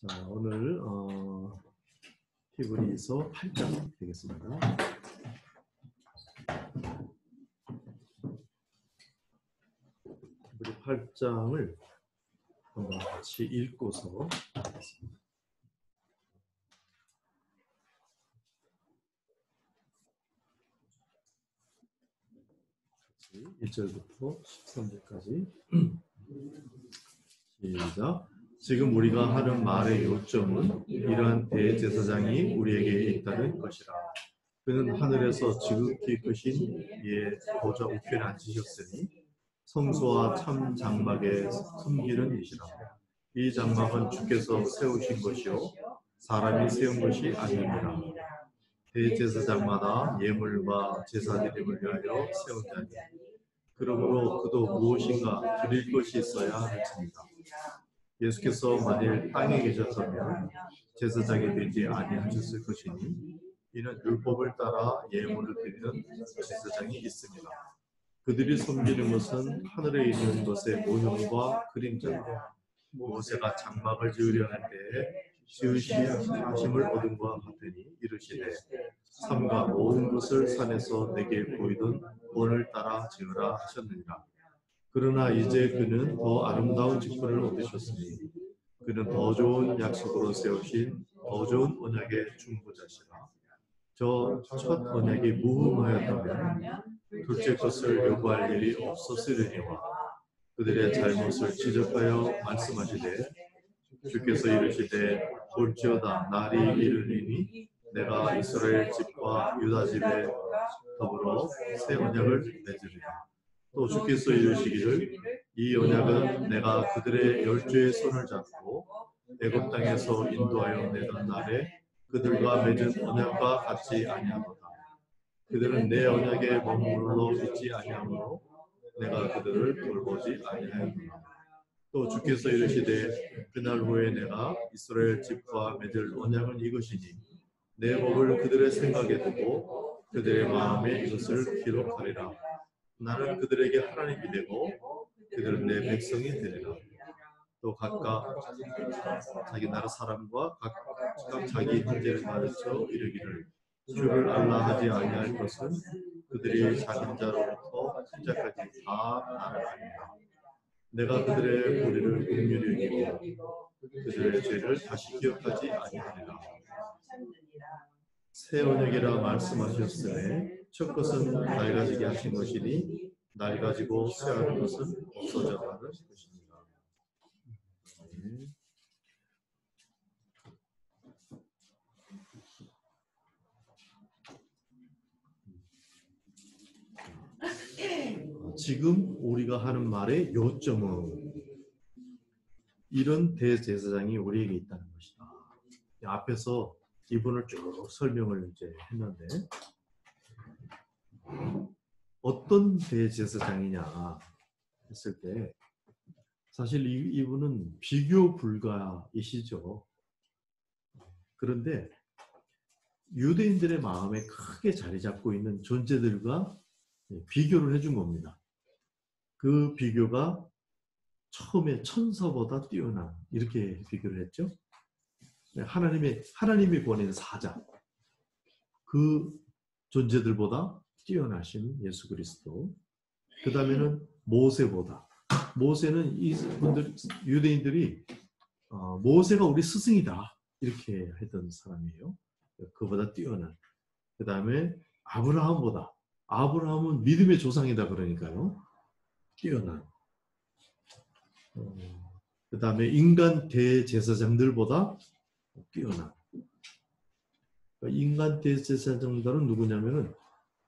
자, 오늘 히브리서 8장 되겠습니다. 히브리 8장을 같이 읽고서 하겠습니다. 1절부터 13절까지 시작. 지금 우리가 하는 말의 요점은 이러한 대제사장이 우리에게 있다는 것이라. 그는 하늘에서 지극히 크신 이의 보좌 우편에 앉으셨으니 성소와 참 장막에 숨기는 이시라. 이 장막은 주께서 세우신 것이요 사람이 세운 것이 아니니라. 대제사장마다 예물과 제사드림을 위하여 세운 자니 그러므로 그도 무엇인가 드릴 것이 있어야 할지니라. 예수께서 만일 땅에 계셨다면 제사장이 되지 아니하셨을 것이니 이는 율법을 따라 예물을 드리는 제사장이 있습니다. 그들이 섬기는 것은 하늘에 있는 것의 모형과 그림자라. 모세가 장막을 지으려 할 때에 지으심을 얻은 것 같으니 이르시되 삼가 모든 것을 산에서 내게 보이던 원을 따라 지으라 하셨느니라. 그러나 이제 그는 더 아름다운 직분을 얻으셨으니 그는 더 좋은 약속으로 세우신 더 좋은 언약의 중보자시라. 저 첫 언약이 무흠하였다면 둘째 것을 요구할 일이 없었으려니와 그들의 잘못을 지적하여 말씀하시되 주께서 이르시되 볼지어다 날이 이르리니 내가 이스라엘 집과 유다 집에 더불어 새 언약을 맺으리라. 또 주께서 이르시기를 이 언약은 내가 그들의 열조의 손을 잡고 애굽 땅에서 인도하여 내던 날에 그들과 맺은 언약과 같지 아니하도다. 그들은 내 언약에 머물러 있지 아니하므로 내가 그들을 돌보지 아니하였노라. 또 주께서 이르시되 그날 후에 내가 이스라엘 집과 맺을 언약은 이것이니 내 법을 그들의 생각에 두고 그들의 마음에 이것을 기록하리라. 나는 그들에게 하나님이 되고 그들은 내 백성이 되리라. 또 각각 자기 나라 사람과 각각 자기 형제를 가르쳐 이르기를 주를 알라 하지 아니할 것은 그들이 작은 자로부터 큰 자까지 다 나를 알리라. 내가 그들의 고리를 긍휼히 여기고 그들의 죄를 다시 기억하지 아니하리라. 새 언약이라 말씀하셨으되 첫 것은 낡아지게 하신 것이니 낡아지고 쇠하는 것은 없어져 가는 것입니다. 지금 우리가 하는 말의 요점은 이런 대제사장이 우리에게 있다는 것이다. 앞에서 이분을 쭉 설명을 이제 했는데 어떤 대제사장이냐 했을 때 사실 이분은 비교 불가이시죠. 그런데 유대인들의 마음에 크게 자리 잡고 있는 존재들과 비교를 해준 겁니다. 그 비교가 처음에 천사보다 뛰어난 이렇게 비교를 했죠. 하나님이 보낸 사자, 그 존재들보다 뛰어나신 예수 그리스도. 그 다음에는 모세보다. 모세는 이분들 유대인들이 모세가 우리 스승이다 이렇게 했던 사람이에요. 그보다 뛰어난. 그 다음에 아브라함은 믿음의 조상이다 그러니까요. 뛰어난. 그 다음에 인간 대제사장들보다 뛰어난. 인간 대제사장들은 누구냐면은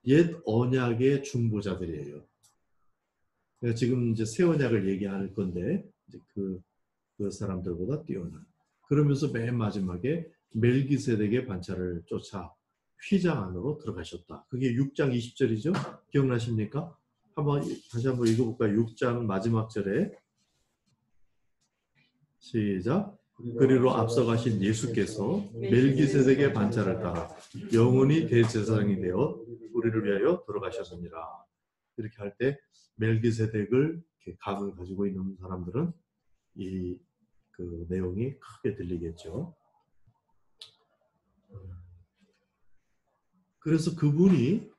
옛 언약의 중보자들이에요. 지금 이제 새 언약을 얘기할 건데 이제 그 사람들보다 뛰어난. 그러면서 맨 마지막에 멜기세덱의 반차를 쫓아 휘장 안으로 들어가셨다. 그게 6장 20절이죠. 기억나십니까? 다시 한번 읽어볼까요? 6장 마지막 절에 시작. 그리로 앞서가신 예수께서 멜기세덱의 반차를 따라 영원히 대제사장이 되어 우리를 위하여 돌아가셨느니라. 이렇게 할 때 멜기세덱을 각을 가지고 있는 사람들은 이 그 내용이 크게 들리겠죠. 그래서 그분이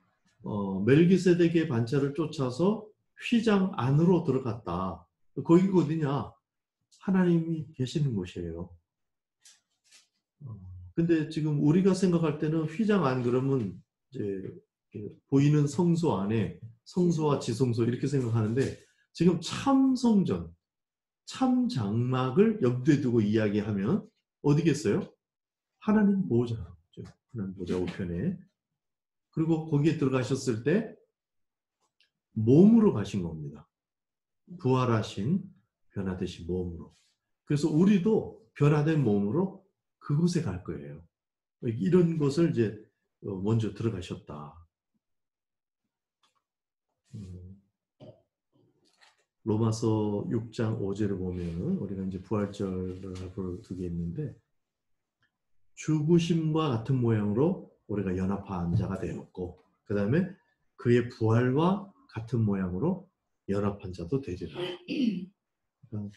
멜기세덱의 반차를 쫓아서 휘장 안으로 들어갔다. 거기가 어디냐? 하나님이 계시는 곳이에요. 근데 지금 우리가 생각할 때는 휘장 안 그러면 이제 보이는 성소 안에 성소와 지성소 이렇게 생각하는데 지금 참 성전, 참 장막을 염두에 두고 이야기하면 어디겠어요? 하나님 보호자, 하나님 보호자 우편에. 그리고 거기에 들어가셨을 때 몸으로 가신 겁니다. 부활하신 변화되신 몸으로. 그래서 우리도 변화된 몸으로 그곳에 갈 거예요. 이런 것을 이제 먼저 들어가셨다. 로마서 6장 5절을 보면 우리가 이제 부활절을 앞으로 두게 있는데 죽으심과 같은 모양으로 우리가 연합한 자가 되었고 그 다음에 그의 부활과 같은 모양으로 연합한 자도 되리라. 그러니까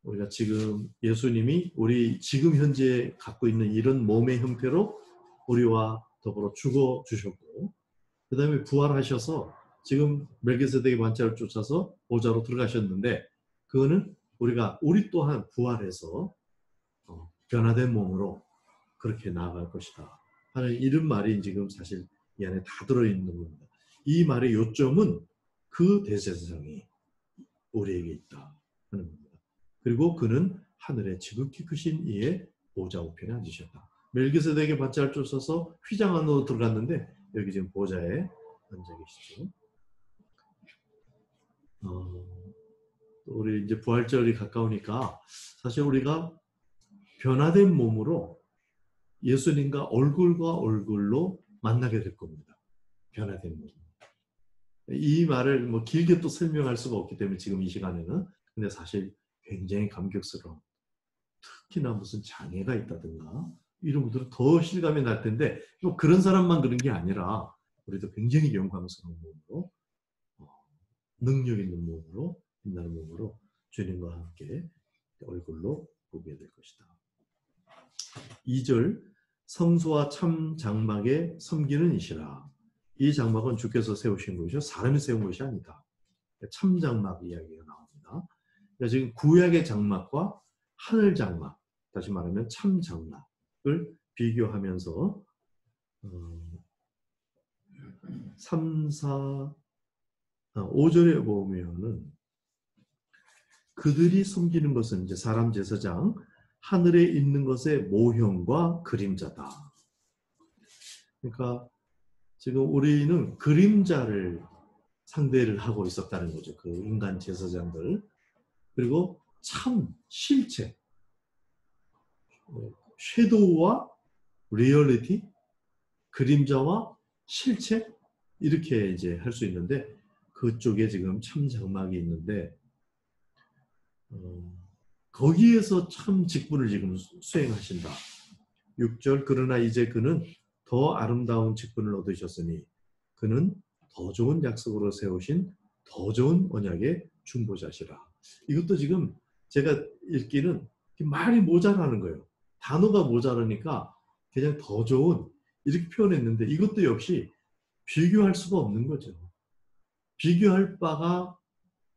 우리가 지금 예수님이 우리 지금 현재 갖고 있는 이런 몸의 형태로 우리와 더불어 죽어 주셨고 그 다음에 부활하셔서 지금 멜기세덱의 반차를 쫓아서 보좌로 들어가셨는데 그거는 우리 또한 부활해서 변화된 몸으로 그렇게 나아갈 것이다 하는 이런 말이 지금 사실 이 안에 다 들어있는 겁니다. 이 말의 요점은 그 대제사장이 우리에게 있다 하는 겁니다. 그리고 그는 하늘에 지극히 크신 이의 보좌 우편에 앉으셨다. 멜기세덱의 반차를 쫓아서 휘장 안으로 들어갔는데 여기 지금 보좌에 앉아 계시죠. 우리 이제 부활절이 가까우니까 사실 우리가 변화된 몸으로 예수님과 얼굴과 얼굴로 만나게 될 겁니다. 변화된 몸. 이 말을 뭐 길게 또 설명할 수가 없기 때문에 지금 이 시간에는 근데 사실 굉장히 감격스러운 특히나 무슨 장애가 있다든가 이런 분들은 더 실감이 날 텐데 뭐 그런 사람만 그런 게 아니라 우리도 굉장히 영광스러운 몸으로 능력 있는 몸으로 빛나는 몸으로 주님과 함께 얼굴로 보게 될 것이다. 2절 성소와 참 장막에 섬기는 이시라. 이 장막은 주께서 세우신 것이요 사람이 세운 것이 아니다. 참 장막 이야기가 나옵니다. 그러니까 지금 구약의 장막과 하늘 장막, 다시 말하면 참 장막을 비교하면서 3, 4, 5절에 보면은 그들이 섬기는 것은 이제 사람 제사장 하늘에 있는 것의 모형과 그림자다. 그러니까 지금 우리는 그림자를 상대를 하고 있었다는 거죠. 그 인간 제사장들. 그리고 참 실체, 섀도우와 리얼리티, 그림자와 실체 이렇게 이제 할 수 있는데 그쪽에 지금 참 장막이 있는데 거기에서 참 직분을 지금 수행하신다. 6절 그러나 이제 그는 더 아름다운 직분을 얻으셨으니 그는 더 좋은 약속으로 세우신 더 좋은 언약의 중보자시라. 이것도 지금 제가 읽기는 말이 모자라는 거예요. 단어가 모자라니까 그냥 더 좋은 이렇게 표현했는데 이것도 역시 비교할 수가 없는 거죠. 비교할 바가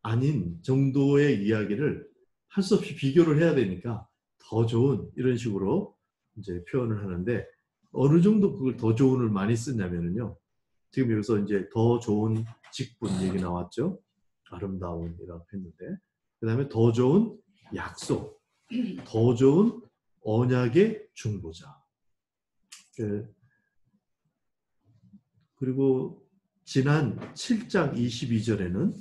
아닌 정도의 이야기를 할 수 없이 비교를 해야 되니까 더 좋은 이런 식으로 이제 표현을 하는데 어느 정도 그걸 더 좋은을 많이 쓰냐면요. 지금 여기서 이제 더 좋은 직분 얘기 나왔죠. 아름다운이라고 했는데 그 다음에 더 좋은 약속, 더 좋은 언약의 중보자. 그리고 지난 7장 22절에는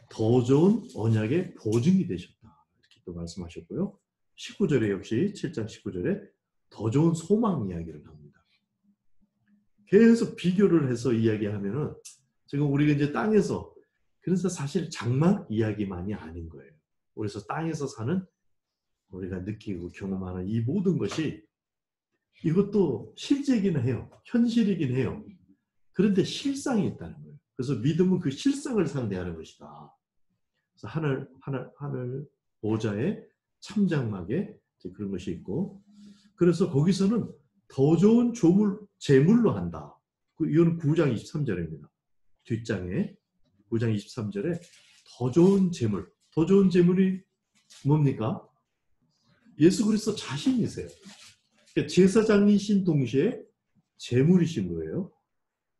더 좋은 언약의 보증이 되셨다. 이렇게 또 말씀하셨고요. 19절에 역시 7장 19절에 더 좋은 소망 이야기를 합니다. 계속 비교를 해서 이야기하면은 지금 우리가 이제 땅에서 그래서 사실 장막 이야기만이 아닌 거예요. 그래서 땅에서 사는 우리가 느끼고 경험하는 이 모든 것이 이것도 실제이긴 해요. 현실이긴 해요. 그런데 실상이 있다는 거예요. 그래서 믿음은 그 실상을 상대하는 것이다. 그래서 하늘 보좌에 참장막에 그런 것이 있고, 그래서 거기서는 더 좋은 제물로 한다. 이거는 9장 23절입니다. 뒷장에 9장 23절에 더 좋은 제물, 더 좋은 제물이 뭡니까? 예수 그리스도 자신이세요. 그러니까 제사장이신 동시에 제물이신 거예요.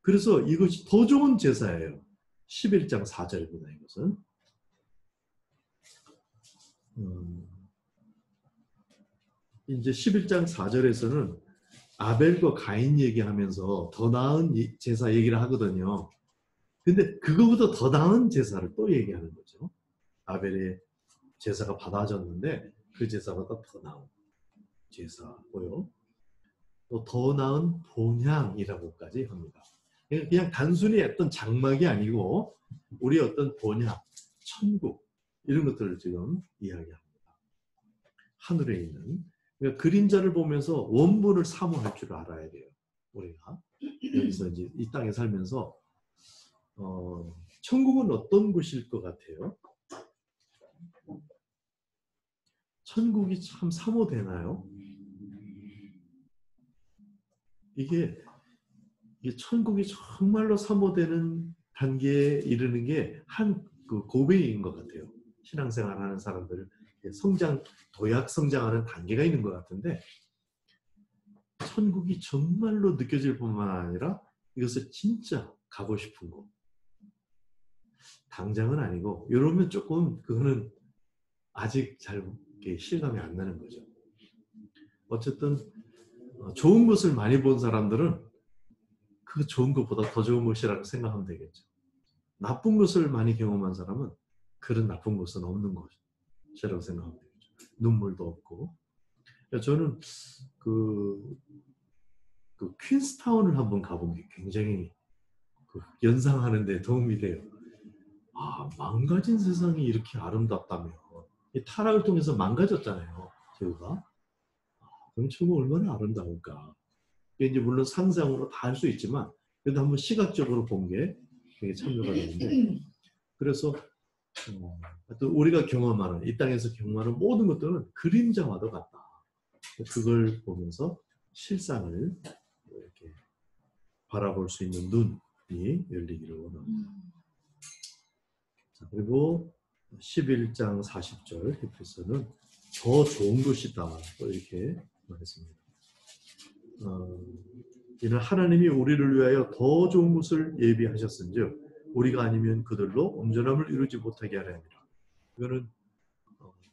그래서 이것이 더 좋은 제사예요. 11장 4절입니다. 이것은. 이제 11장 4절에서는 아벨과 가인 얘기하면서 더 나은 제사 얘기를 하거든요. 근데 그거보다 더 나은 제사를 또 얘기하는 거죠. 아벨의 제사가 받아졌는데 그 제사보다 더 나은 제사고요. 또 더 나은 본향이라고까지 합니다. 그냥 단순히 어떤 장막이 아니고 우리 어떤 본향, 천국 이런 것들을 지금 이야기합니다. 하늘에 있는. 그러니까 그림자를 보면서 원본을 사모할 줄 알아야 돼요. 우리가 여기서 이제 이 땅에 살면서 천국은 어떤 곳일 것 같아요? 천국이 참 사모되나요? 이게 천국이 정말로 사모되는 단계에 이르는 게 한 그 고백인 것 같아요. 신앙생활하는 사람들 도약 성장하는 단계가 있는 것 같은데, 천국이 정말로 느껴질 뿐만 아니라 이것을 진짜 가고 싶은 곳. 당장은 아니고 이러면 조금 그거는 아직 잘 실감이 안 나는 거죠. 어쨌든 좋은 것을 많이 본 사람들은 그 좋은 것보다 더 좋은 것이라고 생각하면 되겠죠. 나쁜 것을 많이 경험한 사람은 그런 나쁜 것은 없는 것이라고 생각하면 되겠죠. 눈물도 없고. 저는 그 퀸스타운을 한번 가본 게 굉장히 연상하는 데 도움이 돼요. 망가진 세상이 이렇게 아름답다며. 이 타락을 통해서 망가졌잖아요. 저희가. 그럼 저거 얼마나 아름다울까. 이제 물론 상상으로 다 할 수 있지만 그래도 한번 시각적으로 본 게 되게 참조가 되는데, 그래서 우리가 경험하는 이 땅에서 경험하는 모든 것들은 그림자와도 같다. 그걸 보면서 실상을 이렇게 바라볼 수 있는 눈이 열리기를 원합니다. 그리고 11장 40절 히브리서는 더 좋은 것이다 또 이렇게 말했습니다. 이는 하나님이 우리를 위하여 더 좋은 것을 예비하셨은즉 우리가 아니면 그들로 온전함을 이루지 못하게 하려 합니다. 이거는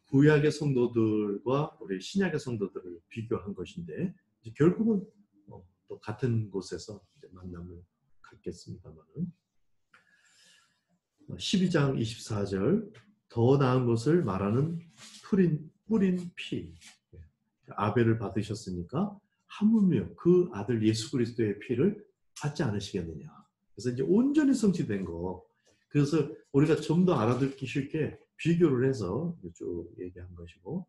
구약의 성도들과 우리 신약의 성도들을 비교한 것인데 이제 결국은 또 같은 곳에서 이제 만남을 갖겠습니다만은 12장 24절 더 나은 것을 말하는 뿌린 피. 아벨을 받으셨으니까 하물며 그 아들 예수 그리스도의 피를 받지 않으시겠느냐. 그래서 이제 온전히 성취된 거. 그래서 우리가 좀 더 알아듣기 쉽게 비교를 해서 쭉 얘기한 것이고,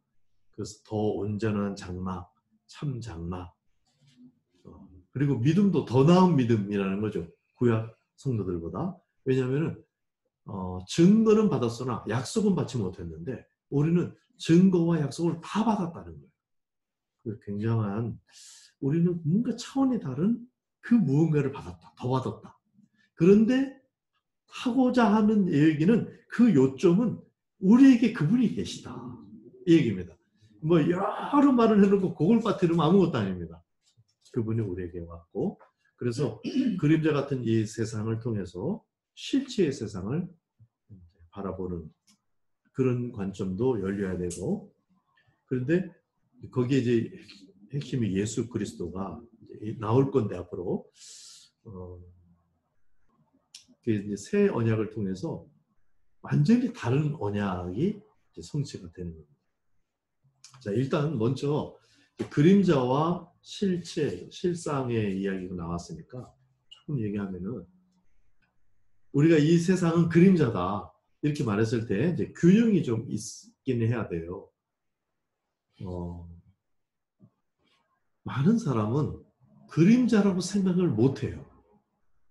그래서 더 온전한 장막, 참 장막, 그리고 믿음도 더 나은 믿음이라는 거죠. 구약 성도들보다. 왜냐하면은 증거는 받았으나 약속은 받지 못했는데 우리는 증거와 약속을 다 받았다는 거예요. 굉장한, 우리는 뭔가 차원이 다른 그 무언가를 받았다. 더 받았다. 그런데 하고자 하는 얘기는 그 요점은 우리에게 그분이 계시다. 이 얘기입니다. 뭐 여러 말을 해놓고 그걸 빠뜨리면 아무것도 아닙니다. 그분이 우리에게 왔고, 그래서 그림자 같은 이 세상을 통해서 실체의 세상을 바라보는 그런 관점도 열려야 되고, 그런데 거기에 이제 핵심이 예수 그리스도가 이제 나올 건데 앞으로 이제 새 언약을 통해서 완전히 다른 언약이 이제 성취가 되는 겁니다. 자, 일단 먼저 그림자와 실체, 실상의 이야기가 나왔으니까 조금 얘기하면은, 우리가 이 세상은 그림자다 이렇게 말했을 때 이제 균형이 좀 있긴 해야 돼요. 많은 사람은 그림자라고 생각을 못해요.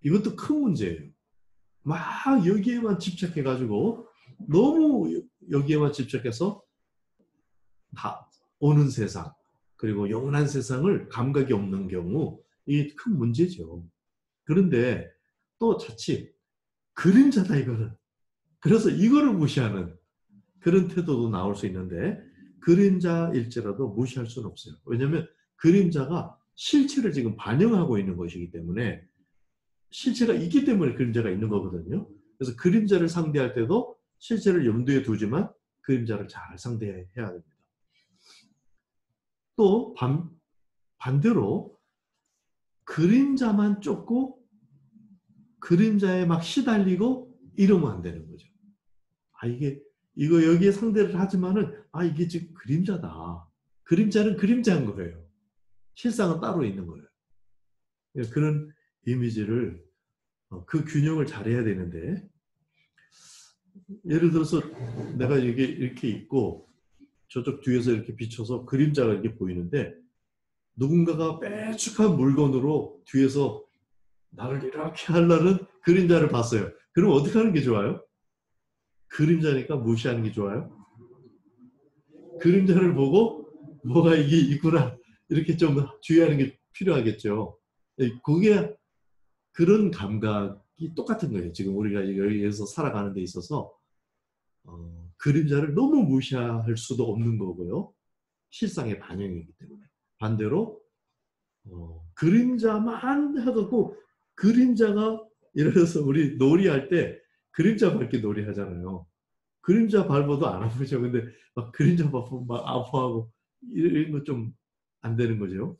이것도 큰 문제예요. 막 여기에만 집착해가지고 너무 여기에만 집착해서 다 오는 세상 그리고 영원한 세상을 감각이 없는 경우 이게 큰 문제죠. 그런데 또 자칫 그림자다 이거는. 그래서 이거를 무시하는 그런 태도도 나올 수 있는데 그림자일지라도 무시할 수는 없어요. 왜냐하면 그림자가 실체를 지금 반영하고 있는 것이기 때문에 실체가 있기 때문에 그림자가 있는 거거든요. 그래서 그림자를 상대할 때도 실체를 염두에 두지만 그림자를 잘 상대해야 됩니다. 또 반대로 그림자만 쫓고 그림자에 막 시달리고 이러면 안 되는 거죠. 이거 여기에 상대를 하지만은 이게 지금 그림자다. 그림자는 그림자인 거예요. 실상은 따로 있는 거예요. 그런 이미지를 그 균형을 잘해야 되는데 예를 들어서 내가 이게 이렇게 있고 저쪽 뒤에서 이렇게 비춰서 그림자가 이렇게 보이는데 누군가가 빼쭉한 물건으로 뒤에서 나를 이렇게 하려는 그림자를 봤어요. 그럼 어떻게 하는 게 좋아요? 그림자니까 무시하는 게 좋아요? 그림자를 보고 뭐가 이게 있구나 이렇게 좀 주의하는 게 필요하겠죠. 그게 그런 감각이 똑같은 거예요. 지금 우리가 여기에서 살아가는 데 있어서 그림자를 너무 무시할 수도 없는 거고요. 실상의 반영이기 때문에. 반대로 그림자만 해갖고 그림자가 예를 들어서 우리 놀이할 때 그림자 밟기 놀이 하잖아요. 그림자 밟아도 안 아프죠. 근데 막 그림자 밟으면 막 아파하고 이런 거 좀 안 되는 거죠.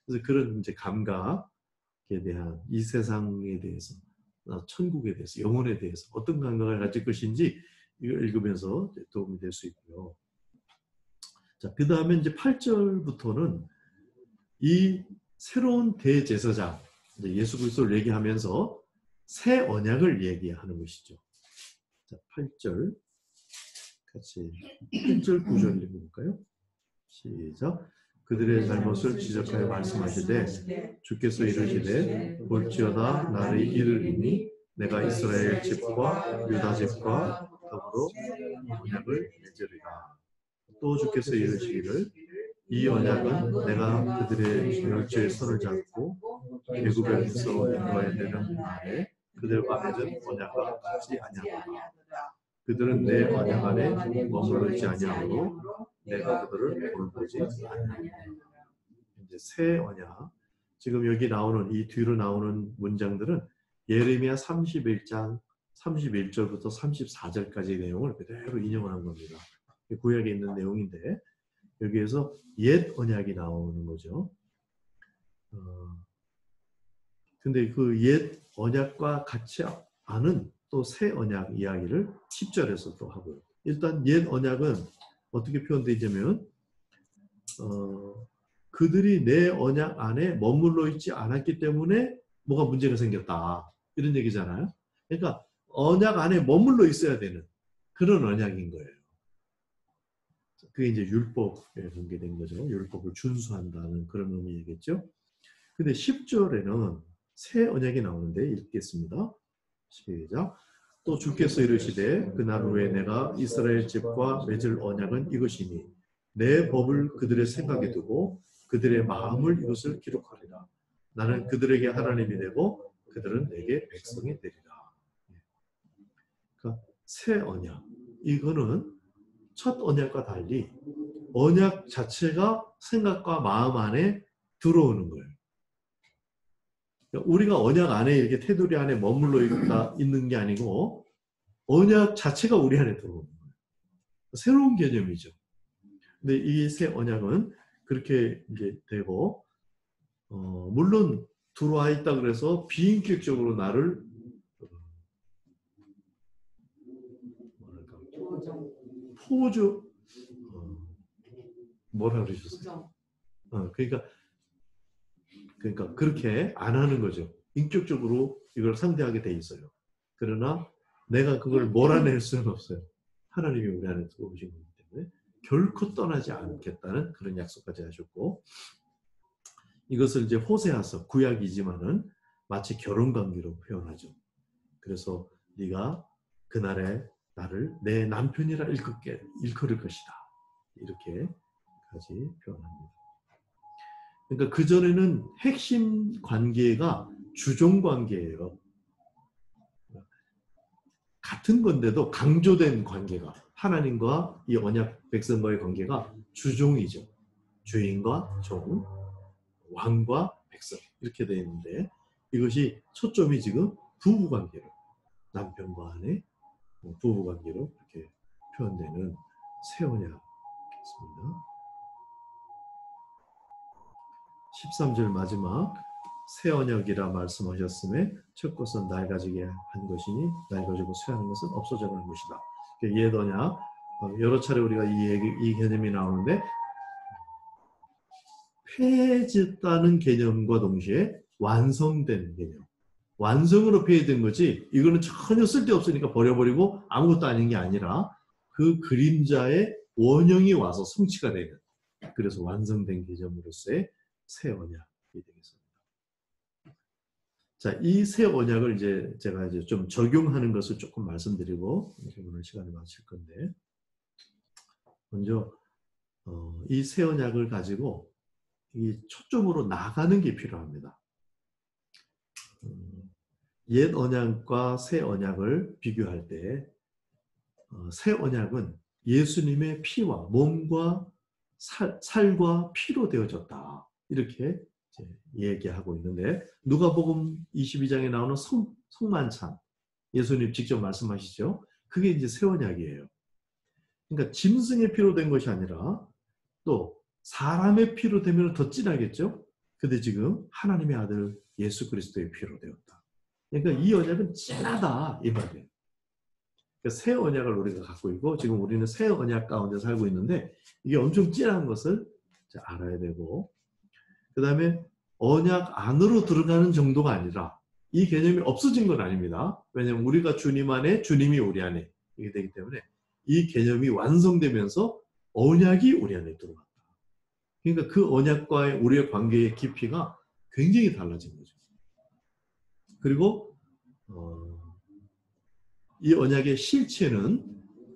그래서 그런 이제 감각에 대한 이 세상에 대해서 천국에 대해서 영혼에 대해서 어떤 감각을 가질 것인지 이걸 읽으면서 도움이 될 수 있고요. 자, 그 다음에 이제 8절부터는 이 새로운 대제사장 예수 그리스도를 얘기하면서 새 언약을 얘기하는 것이죠. 자, 8절 같이 8절 9절 읽어볼까요? 시작. 그들의 잘못을 지적하여 말씀하시되 주께서 이르시되 볼지어다 나를 이르리니 내가 이스라엘 집과 유다 집과 더불어 언약을 맺으리라. 또 주께서 이르시기를 이 언약은 내가 그들의 멸치의 손을 잡고 애굽에서 인도하여 내는 날에 그들과 맺은 언약과 같지 아니하노라. 그들은 내 언약 안에 머물러 있지 아니하므로 내가 그들을 돌보지 않으리라. 이제 새 언약. 지금 여기 나오는 이 뒤로 나오는 문장들은 예레미야 31장 31절부터 34절까지의 내용을 그대로 인용한 겁니다. 구약에 있는 내용인데 여기에서 옛 언약이 나오는 거죠. 근데 그 옛 언약과 같이 않은 또 새 언약 이야기를 10절에서 또 하고요. 일단 옛 언약은 어떻게 표현되어 있냐면 그들이 내 언약 안에 머물러 있지 않았기 때문에 뭐가 문제가 생겼다. 이런 얘기잖아요. 그러니까 언약 안에 머물러 있어야 되는 그런 언약인 거예요. 그게 이제 율법에 관계된 거죠. 율법을 준수한다는 그런 의미겠죠. 근데 10절에는 새 언약이 나오는데 읽겠습니다. 시작. 또 주께서 이르시되 그날 후에 내가 이스라엘 집과 맺을 언약은 이것이니 내 법을 그들의 생각에 두고 그들의 마음을 이것을 기록하리라. 나는 그들에게 하나님이 되고 그들은 내게 백성이 되리라. 그러니까 새 언약. 이거는 첫 언약과 달리 언약 자체가 생각과 마음 안에 들어오는 거예요. 우리가 언약 안에 이렇게 테두리 안에 머물러 있는 게 아니고 언약 자체가 우리 안에 들어오는 거예요. 새로운 개념이죠. 근데 이 새 언약은 그렇게 이제 되고 물론 들어와 있다 그래서 비인격적으로 나를 포주 뭐라 그러셨어요? 그러니까 그렇게 안 하는 거죠. 인격적으로 이걸 상대하게 돼 있어요. 그러나 내가 그걸 몰아낼 수는 없어요. 하나님이 우리 안에 들어오신 거기 때문에 결코 떠나지 않겠다는 그런 약속까지 하셨고 이것을 이제 호세아서 구약이지만은 마치 결혼 관계로 표현하죠. 그래서 네가 그날에 나를 내 남편이라 일컬을 것이다. 이렇게 표현합니다. 그러니까 그전에는 핵심 관계가 주종 관계예요. 같은 건데도 강조된 관계가 하나님과 이 언약 백성과의 관계가 주종이죠. 주인과 종, 왕과 백성 이렇게 되어 있는데 이것이 초점이 지금 부부관계로 남편과 아내 부부관계로 이렇게 표현되는 새 언약입니다. 13절 마지막 새 언약이라 말씀하셨음에 첫 것은 낡아지게 한 것이니 낡아지고 쇠하는 것은 없어져가는 것이다. 옛 언약 여러 차례 우리가 이 개념이 나오는데 폐해졌다는 개념과 동시에 완성된 개념. 완성으로 폐해된 거지 이거는 전혀 쓸데없으니까 버려버리고 아무것도 아닌 게 아니라 그 그림자의 원형이 와서 성취가 되는 그래서 완성된 개념으로서의 새 언약이 되겠습니다. 자, 이 새 언약을 이제 제가 이제 좀 적용하는 것을 조금 말씀드리고 오늘 시간을 마칠 건데 먼저 이 새 언약을 가지고 이 초점으로 나가는 게 필요합니다. 옛 언약과 새 언약을 비교할 때 새 언약은 예수님의 피와 몸과 살과 피로 되어졌다. 이렇게 얘기하고 있는데 누가복음 22장에 나오는 성만찬 예수님 직접 말씀하시죠. 그게 이제 새 언약이에요. 그러니까 짐승의 피로 된 것이 아니라 또 사람의 피로 되면 더 진하겠죠. 근데 지금 하나님의 아들 예수 그리스도의 피로 되었다. 그러니까 이 언약은 진하다 이 말이에요. 그러니까 새 언약을 우리가 갖고 있고 지금 우리는 새 언약 가운데 살고 있는데 이게 엄청 진한 것을 알아야 되고 그 다음에 언약 안으로 들어가는 정도가 아니라 이 개념이 없어진 건 아닙니다. 왜냐하면 우리가 주님 안에 주님이 우리 안에 이게 되기 때문에 이 개념이 완성되면서 언약이 우리 안에 들어간다. 그러니까 그 언약과의 우리의 관계의 깊이가 굉장히 달라진 거죠. 그리고 이 언약의 실체는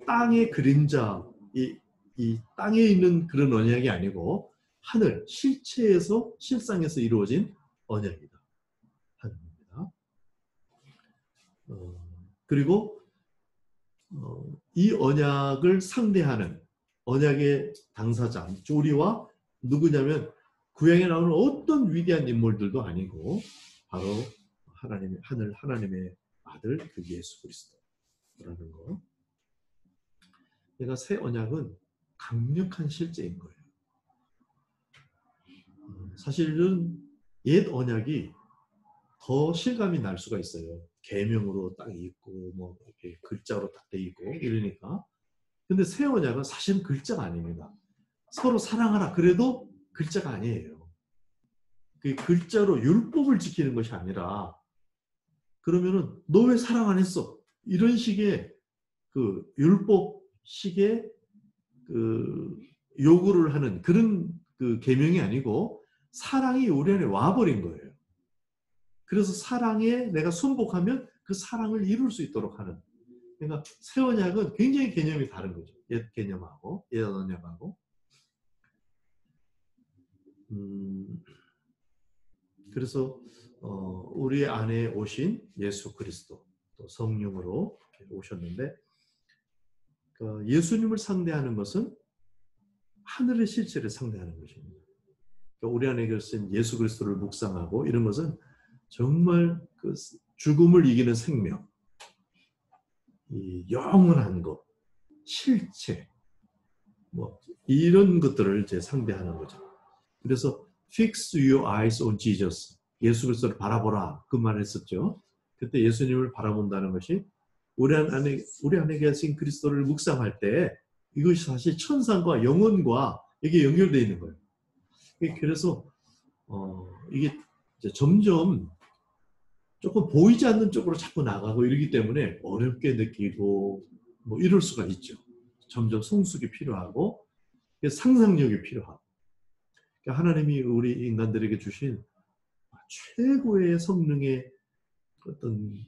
땅의 그림자, 이 땅에 있는 그런 언약이 아니고 하늘, 실체에서 실상에서 이루어진 언약이다 하는 겁니다. 그리고 이 언약을 상대하는 언약의 당사자, 우리와 누구냐면 구약에 나오는 어떤 위대한 인물들도 아니고 바로 하나님의 하늘, 하나님의 아들 그 예수 그리스도라는 거. 그러니까 새 언약은 강력한 실제인 거예요. 사실은 옛 언약이 더 실감이 날 수가 있어요. 계명으로 딱 있고 뭐 이렇게 글자로 딱 돼 있고 이러니까. 근데 새 언약은 사실은 글자가 아닙니다. 서로 사랑하라 그래도 글자가 아니에요. 그 글자로 율법을 지키는 것이 아니라 그러면은 너 왜 사랑 안 했어? 이런 식의 그 율법식의 그 요구를 하는 그런 그 계명이 아니고 사랑이 우리 안에 와버린 거예요. 그래서 사랑에 내가 순복하면 그 사랑을 이룰 수 있도록 하는. 그러니까 새 언약은 굉장히 개념이 다른 거죠. 옛 개념하고 옛 언약하고. 그래서 우리 안에 오신 예수 그리스도 또 성령으로 오셨는데 예수님을 상대하는 것은 하늘의 실체를 상대하는 것입니다. 우리 안에 계신 예수 그리스도를 묵상하고 이런 것은 정말 그 죽음을 이기는 생명, 이 영원한 것, 실체, 뭐 이런 것들을 이제 상대하는 거죠. 그래서 fix your eyes on Jesus, 예수 그리스도를 바라보라 그 말을 했었죠. 그때 예수님을 바라본다는 것이 우리 안에 계신 그리스도를 묵상할 때 이것이 사실 천상과 영혼과 이게 연결되어 있는 거예요. 그래서 이게 이제 점점 조금 보이지 않는 쪽으로 자꾸 나가고 이러기 때문에 어렵게 느끼고 뭐 이럴 수가 있죠. 점점 성숙이 필요하고 상상력이 필요하고 그러니까 하나님이 우리 인간들에게 주신 최고의 성능의 어떤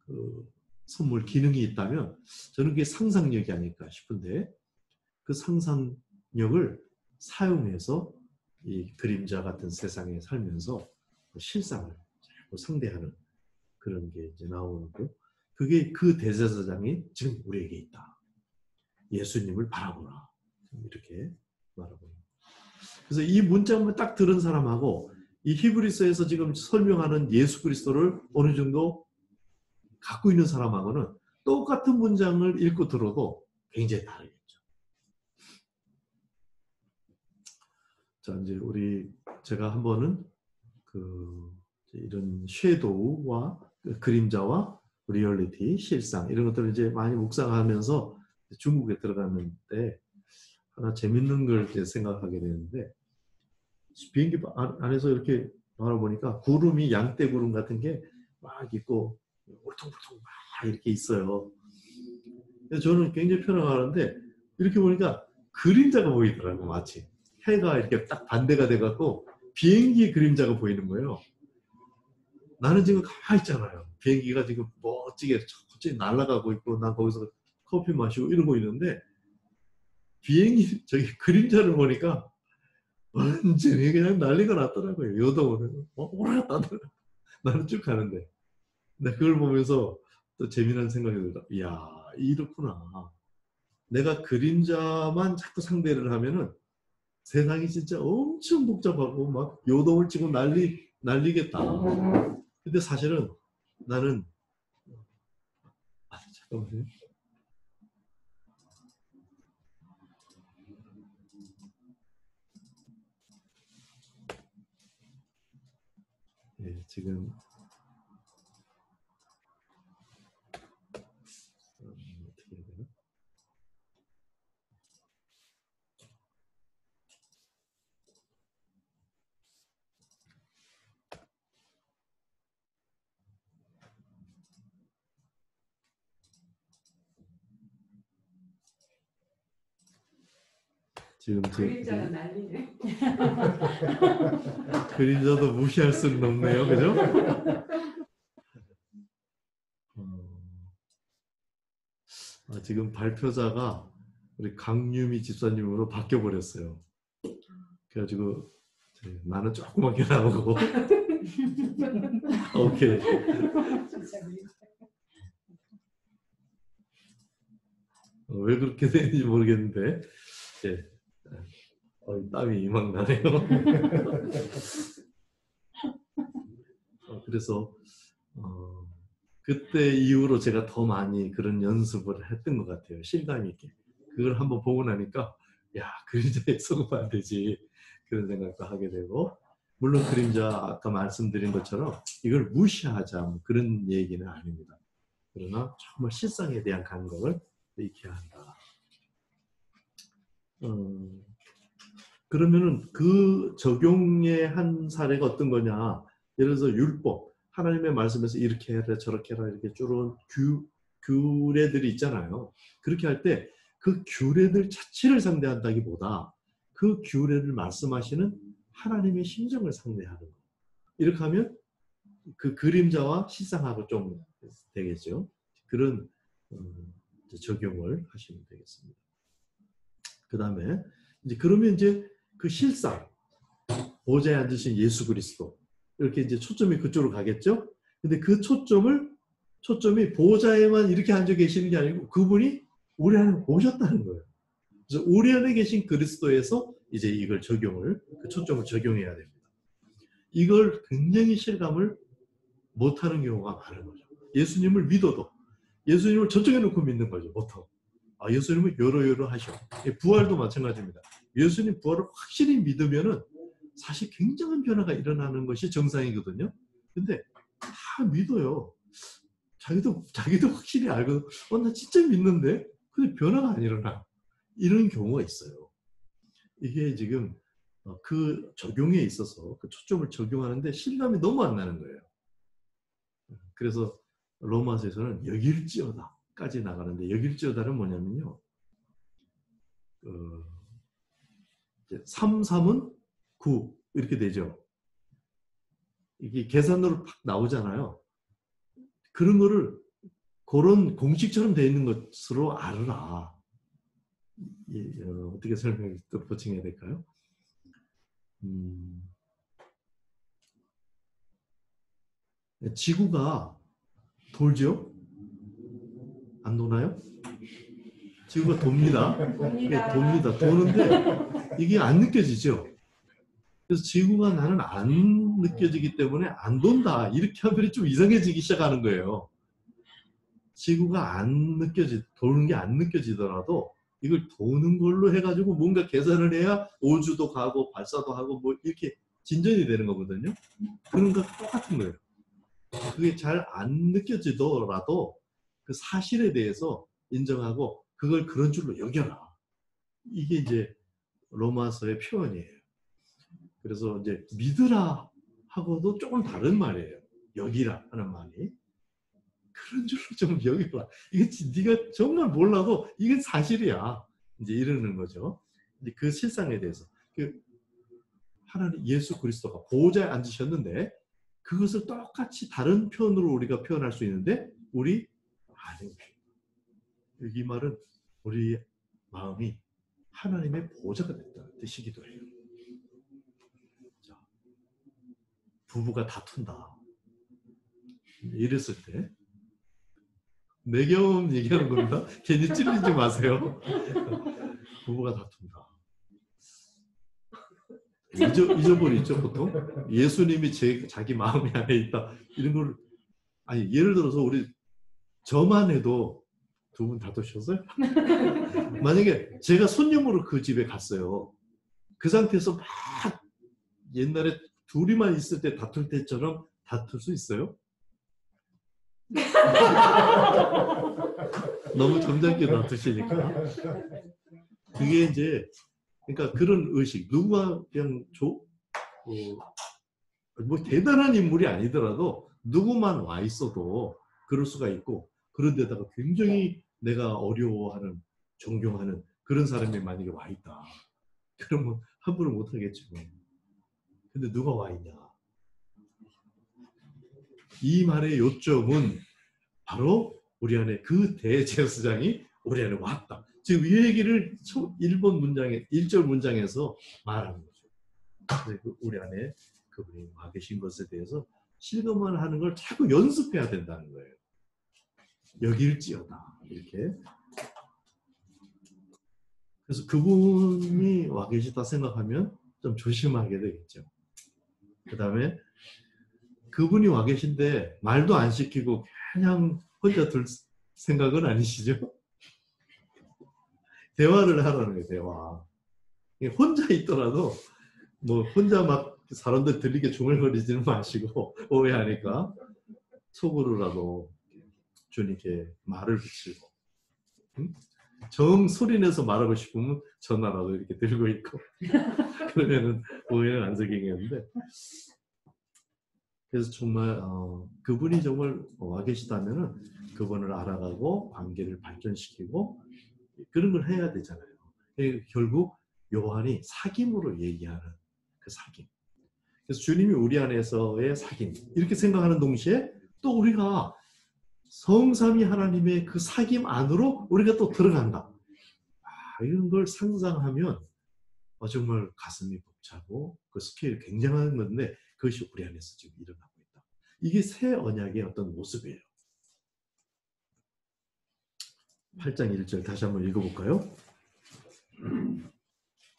그 선물 기능이 있다면 저는 그게 상상력이 아닐까 싶은데 그 상상력을 사용해서 이 그림자 같은 세상에 살면서 실상을 상대하는 그런 게 이제 나오고, 그게 그 대제사장이 지금 우리에게 있다. 예수님을 바라보라. 이렇게 말하고. 그래서 이 문장만 딱 들은 사람하고 이 히브리서에서 지금 설명하는 예수 그리스도를 어느 정도 갖고 있는 사람하고는 똑같은 문장을 읽고 들어도 굉장히 다르겠죠. 자, 이제 제가 한 번은 이런 섀도우와 그림자와 리얼리티, 실상 이런 것들을 이제 많이 묵상하면서 중국에 들어갔는데 하나 재밌는 걸 이제 생각하게 되는데, 비행기 안에서 이렇게 바라보니까 구름이 양떼구름 같은 게 막 있고 울퉁불퉁 막 이렇게 있어요. 그래서 저는 굉장히 편안하는데 이렇게 보니까 그림자가 보이더라고. 마치 해가 이렇게 딱 반대가 돼갖고 비행기 그림자가 보이는 거예요. 나는 지금 가만히 있잖아요. 비행기가 지금 멋지게 천천히 날아가고 있고 난 거기서 커피 마시고 이러고 있는데 비행기 저기 그림자를 보니까 완전히 그냥 난리가 났더라고요. 요동을 오라갔다 나는 쭉 가는데, 근데 그걸 보면서 또 재미난 생각이 들다. 이야, 이렇구나. 내가 그림자만 자꾸 상대를 하면은 세상이 진짜 엄청 복잡하고 막 요동을 치고 난리겠다. 근데 사실은 나는 잠깐만요. 예, 지금 어떻게 해야 되나? 지금 그림자가 난리네. 그림자도 무시할 수는 없네요, 그죠? 지금 발표자가 우리 강유미 집사님으로 바뀌어 버렸어요. 그래가지고 나는 조그맣게 나오고 오케이. 왜 그렇게 되는지 모르겠는데, 예. 땀이 이만 나네요. 그래서 그때 이후로 제가 더 많이 그런 연습을 했던 것 같아요. 실감 있게. 그걸 한번 보고 나니까 야, 그림자에 속으면 안 되지. 그런 생각도 하게 되고, 물론 그림자 아까 말씀드린 것처럼 이걸 무시하자 뭐 그런 얘기는 아닙니다. 그러나 정말 실상에 대한 감각을 익혀야 한다. 그러면은 그 적용의 한 사례가 어떤 거냐? 예를 들어서 율법, 하나님의 말씀에서 이렇게 해라 저렇게 해라 이렇게 쭉 규례들이 있잖아요. 그렇게 할 때 그 규례들 자체를 상대한다기보다 그 규례를 말씀하시는 하나님의 심정을 상대하는 거. 이렇게 하면 그 그림자와 실상하고 좀 되겠죠. 그런 적용을 하시면 되겠습니다. 그 다음에 그러면 이제 그 실상, 보좌에 앉으신 예수 그리스도, 이렇게 이제 초점이 그쪽으로 가겠죠. 근데 그 초점이 보좌에만 이렇게 앉아 계시는 게 아니고 그분이 우리 안에 오셨다는 거예요. 그래서 우리 안에 계신 그리스도에서 이제 이걸 그 초점을 적용해야 됩니다. 이걸 굉장히 실감을 못하는 경우가 많은 거죠. 예수님을 믿어도 예수님을 저쪽에 놓고 믿는 거죠, 보통. 예수님은 여러하셔. 부활도 마찬가지입니다. 예수님 부활을 확실히 믿으면은 사실 굉장한 변화가 일어나는 것이 정상이거든요. 근데 다 믿어요. 자기도 확실히 알고, 나 진짜 믿는데? 근데 변화가 안 일어나. 이런 경우가 있어요. 이게 지금 그 적용에 있어서 그 초점을 적용하는데 실감이 너무 안 나는 거예요. 그래서 로마서에서는 여길지어다까지 나가는데, 여길지어다는 뭐냐면요. 3, 3은 9 이렇게 되죠. 이게 계산으로 팍 나오잖아요. 그런 거를 그런 공식처럼 되어 있는 것으로 알아라. 어떻게 설명을 또 보충해야 될까요? 지구가 돌죠? 안 도나요? 지구가 돕니다. 예, 돕니다. 도는데 이게 안 느껴지죠? 그래서 지구가 나는 안 느껴지기 때문에 안 돈다. 이렇게 하면 좀 이상해지기 시작하는 거예요. 지구가 도는 게 안 느껴지더라도 이걸 도는 걸로 해가지고 뭔가 계산을 해야 오주도 가고 발사도 하고 뭐 이렇게 진전이 되는 거거든요. 그런 거 똑같은 거예요. 그게 잘 안 느껴지더라도 그 사실에 대해서 인정하고 그걸 그런 줄로 여겨라. 이게 이제 로마서의 표현이에요. 그래서 이제 믿으라 하고도 조금 다른 말이에요. 여기라 하는 말이. 그런 줄로 좀 여기라. 이게 네가 정말 몰라도 이게 사실이야. 이제 이러는 거죠. 이제 그 실상에 대해서. 하나님 예수 그리스도가 보호자에 앉으셨는데 그것을 똑같이 다른 표현으로 우리가 표현할 수 있는데 우리 아니 이 말은 우리 마음이 하나님의 보호자가 됐다는 뜻이기도 해요. 자, 부부가 다툰다. 이랬을 때 내 경험 얘기하는 겁니다. 괜히 찔리지 마세요. 부부가 다툰다. 잊어버리죠 보통. 예수님이 자기 마음 안에 있다. 이런 걸 아니 예를 들어서 우리 저만 해도 두 분 다투셨어요? 만약에 제가 손님으로 그 집에 갔어요. 그 상태에서 막 옛날에 둘이만 있을 때 다툴 때처럼 다툴 수 있어요? 너무 점잖게 다투시니까. 그게 이제 그러니까 그런 의식 누가 그냥 뭐 대단한 인물이 아니더라도 누구만 와 있어도 그럴 수가 있고 그런데다가 굉장히 내가 어려워하는 존경하는 그런 사람이 만약에 와 있다. 그러면 함부로 못 하겠죠. 근데 누가 와 있냐? 이 말의 요점은 바로 우리 안에 그 대제사장이 우리 안에 왔다. 지금 이 얘기를 1절 문장에서 말하는 거죠. 우리 안에 그분이 와 계신 것에 대해서 실감을 하는 걸 자꾸 연습해야 된다는 거예요. 여길지어다. 이렇게. 그래서 그분이 와 계시다 생각하면 좀 조심하게 되겠죠. 그 다음에 그분이 와 계신데 말도 안 시키고 그냥 혼자 둘 생각은 아니시죠? 대화를 하라는 거예요. 대화. 혼자 있더라도 뭐 혼자 막 사람들 들리게 중얼거리지는 마시고 오해하니까 속으로라도 주님께 말을 붙이고 정 소리내서 말하고 싶으면 전화라도 이렇게 들고 있고 그러면은 오해는 안 생기겠는데 그래서 정말 그분이 정말 와 계시다면은 그분을 알아가고 관계를 발전시키고 그런 걸 해야 되잖아요. 결국 요한이 사귐으로 얘기하는 그 사귐. 그래서 주님이 우리 안에서의 사귐 이렇게 생각하는 동시에 또 우리가 성삼위 하나님의 그 사귐 안으로 우리가 또 들어간다. 이런 걸 상상하면 정말 가슴이 벅차고 그 스케일이 굉장한 건데 그것이 우리 안에서 지금 일어나고 있다. 이게 새 언약의 어떤 모습이에요. 8장 1절 다시 한번 읽어볼까요?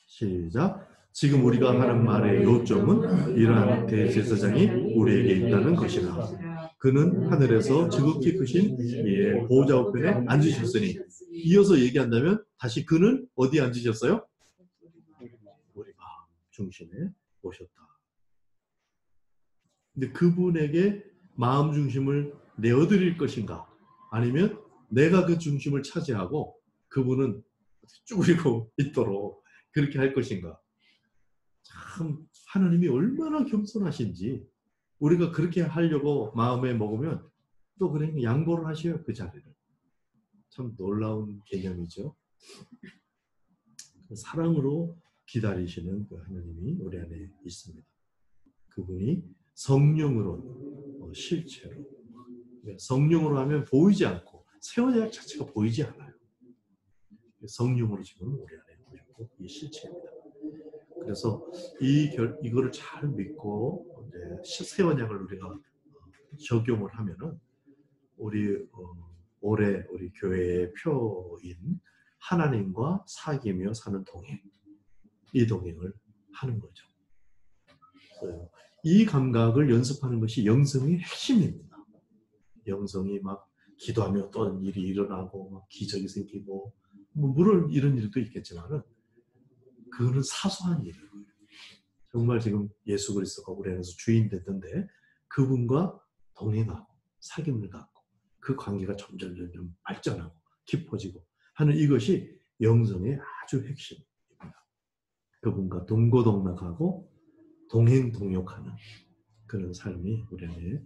시작. 지금 우리가 하는 말의 요점은 이러한 대제사장이 우리에게 있다는 것이라. 그는 하늘에서 지극히 크신 이의 보호자 우편에 앉으셨으니 이어서 얘기한다면 다시 그는 어디에 앉으셨어요? 우리 마음 중심에 오셨다. 근데 그분에게 마음 중심을 내어드릴 것인가? 아니면 내가 그 중심을 차지하고 그분은 쭈그리고 있도록 그렇게 할 것인가? 참 하나님이 얼마나 겸손하신지 우리가 그렇게 하려고 마음에 먹으면 또 그냥 양보를 하셔요. 그 자리를. 참 놀라운 개념이죠. 사랑으로 기다리시는 그 하나님이 우리 안에 있습니다. 그분이 성령으로 실체로 성령으로 하면 보이지 않고 새 언약 자체가 보이지 않아요. 성령으로 지금 우리 안에 오셨고 이 실체입니다. 그래서 이거를 잘 믿고 이제 새 언약을 우리가 적용을 하면은 우리 올해 우리 교회의 표인 하나님과 사귀며 사는 동행, 이 동행을 하는 거죠. 이 감각을 연습하는 것이 영성의 핵심입니다. 영성이 막 기도하며 어떤 일이 일어나고 막 기적이 생기고 뭐 물론 이런 일도 있겠지만은 그거는 사소한 일이에요. 정말 지금 예수 그리스도가 우리 안에서 주인 됐는데 그분과 동행하고 사귐을 갖고 그 관계가 점점 발전하고 깊어지고 하는 이것이 영성의 아주 핵심입니다. 그분과 동고동락하고 동행동역하는 그런 삶이 우리 안에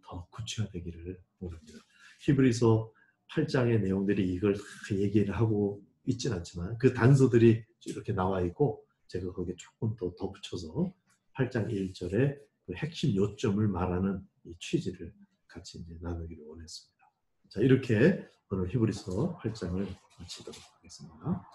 더 구체화되기를 원합니다. 히브리서 8장의 내용들이 이걸 얘기를 하고 있진 않지만 그 단서들이 이렇게 나와 있고 제가 거기에 조금 더 덧붙여서 8장 1절의 그 핵심 요점을 말하는 이 취지를 같이 이제 나누기를 원했습니다. 자, 이렇게 오늘 히브리서 8장을 마치도록 하겠습니다.